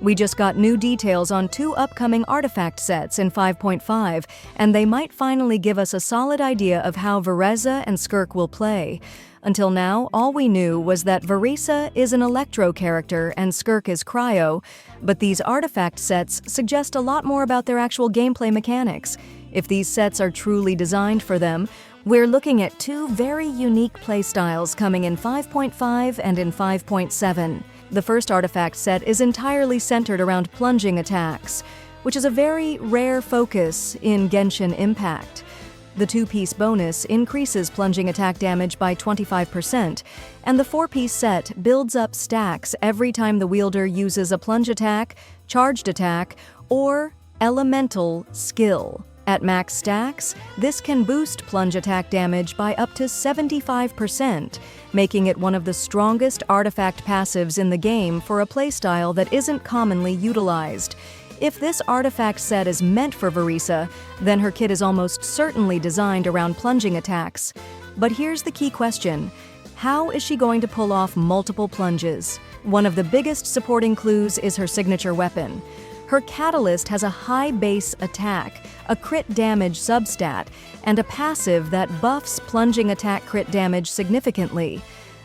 We just got new details on 2 upcoming artifact sets in 5.5, and they might finally give us a solid idea of how Varesa and Skirk will play. Until now, all we knew was that Varesa is an Electro character and Skirk is Cryo, but these artifact sets suggest a lot more about their actual gameplay mechanics. If these sets are truly designed for them, we're looking at 2 very unique playstyles coming in 5.5 and in 5.7. The first artifact set is entirely centered around plunging attacks, which is a very rare focus in Genshin Impact. The 2-piece bonus increases plunging attack damage by 25%, and the 4-piece set builds up stacks every time the wielder uses a plunge attack, charged attack, or elemental skill. At max stacks, this can boost plunge attack damage by up to 75%, making it one of the strongest artifact passives in the game for a playstyle that isn't commonly utilized. If this artifact set is meant for Varesa, then her kit is almost certainly designed around plunging attacks. But here's the key question: how is she going to pull off multiple plunges? One of the biggest supporting clues is her signature weapon. Her catalyst has a high base attack, a crit damage substat, and a passive that buffs plunging attack crit damage significantly.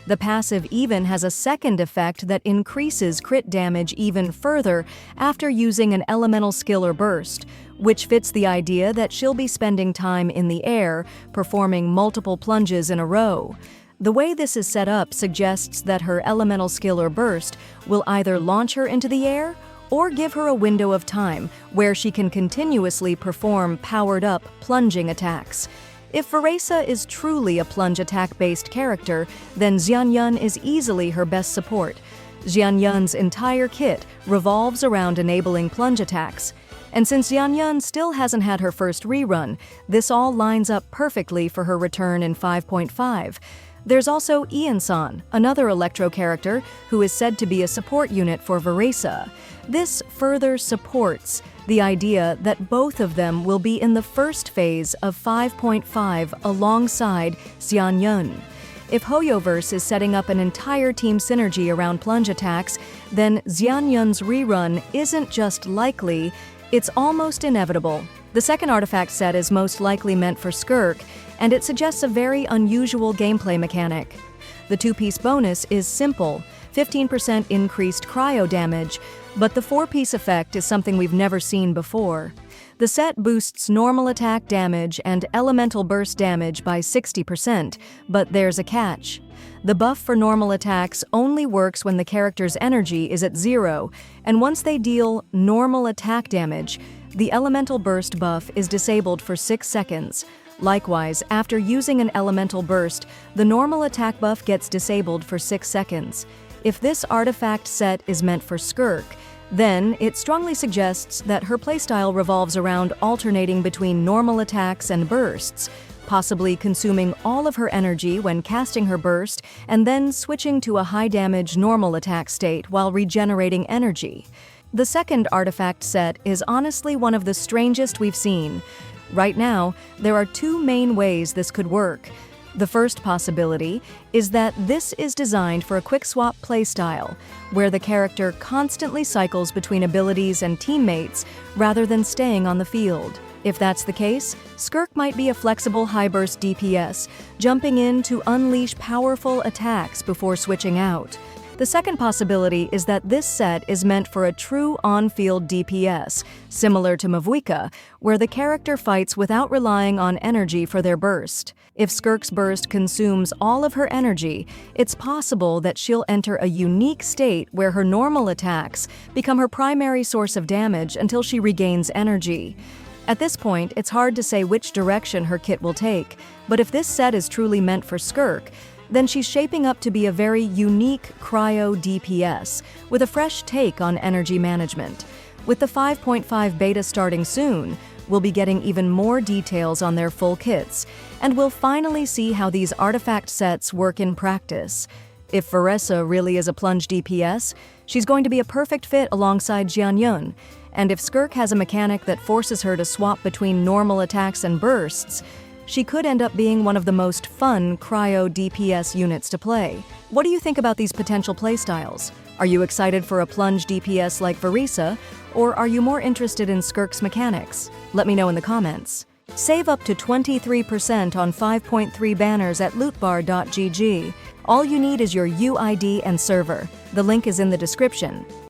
The passive even has a second effect that increases crit damage even further after using an elemental skill or burst, which fits the idea that she'll be spending time in the air, performing multiple plunges in a row. The way this is set up suggests that her elemental skill or burst will either launch her into the air or give her a window of time where she can continuously perform powered-up plunging attacks. If Varesa is truly a plunge attack-based character, then Xianyun is easily her best support. Xianyun's entire kit revolves around enabling plunge attacks. And since Xianyun still hasn't had her first rerun, this all lines up perfectly for her return in 5.5. There's also Ian-san, another Electro character who is said to be a support unit for Varesa. This further supports the idea that both of them will be in the first phase of 5.5 alongside Xianyun. If Hoyoverse is setting up an entire team synergy around plunge attacks, then Xianyun's rerun isn't just likely, it's almost inevitable. The second artifact set is most likely meant for Skirk, and it suggests a very unusual gameplay mechanic. The 2-piece bonus is simple, 15% increased cryo damage, but the 4-piece effect is something we've never seen before. The set boosts normal attack damage and elemental burst damage by 60%, but there's a catch. The buff for normal attacks only works when the character's energy is at 0, and once they deal normal attack damage, the elemental burst buff is disabled for 6 seconds. Likewise, after using an elemental burst, the normal attack buff gets disabled for 6 seconds. If this artifact set is meant for Skirk, then it strongly suggests that her playstyle revolves around alternating between normal attacks and bursts, possibly consuming all of her energy when casting her burst and then switching to a high-damage normal attack state while regenerating energy. The second artifact set is honestly one of the strangest we've seen. Right now, there are 2 main ways this could work. The first possibility is that this is designed for a quick-swap playstyle, where the character constantly cycles between abilities and teammates rather than staying on the field. If that's the case, Skirk might be a flexible high-burst DPS, jumping in to unleash powerful attacks before switching out. The second possibility is that this set is meant for a true on-field DPS, similar to Mavuika, where the character fights without relying on energy for their burst. If Skirk's burst consumes all of her energy, it's possible that she'll enter a unique state where her normal attacks become her primary source of damage until she regains energy. At this point, it's hard to say which direction her kit will take, but if this set is truly meant for Skirk, then she's shaping up to be a very unique cryo DPS, with a fresh take on energy management. With the 5.5 beta starting soon, we'll be getting even more details on their full kits, and we'll finally see how these artifact sets work in practice. If Varesa really is a plunge DPS, she's going to be a perfect fit alongside Xianyun, and if Skirk has a mechanic that forces her to swap between normal attacks and bursts, she could end up being one of the most fun Cryo DPS units to play. What do you think about these potential playstyles? Are you excited for a plunge DPS like Varesa, or are you more interested in Skirk's mechanics? Let me know in the comments. Save up to 23% on 5.3 banners at lootbar.gg. All you need is your UID and server. The link is in the description.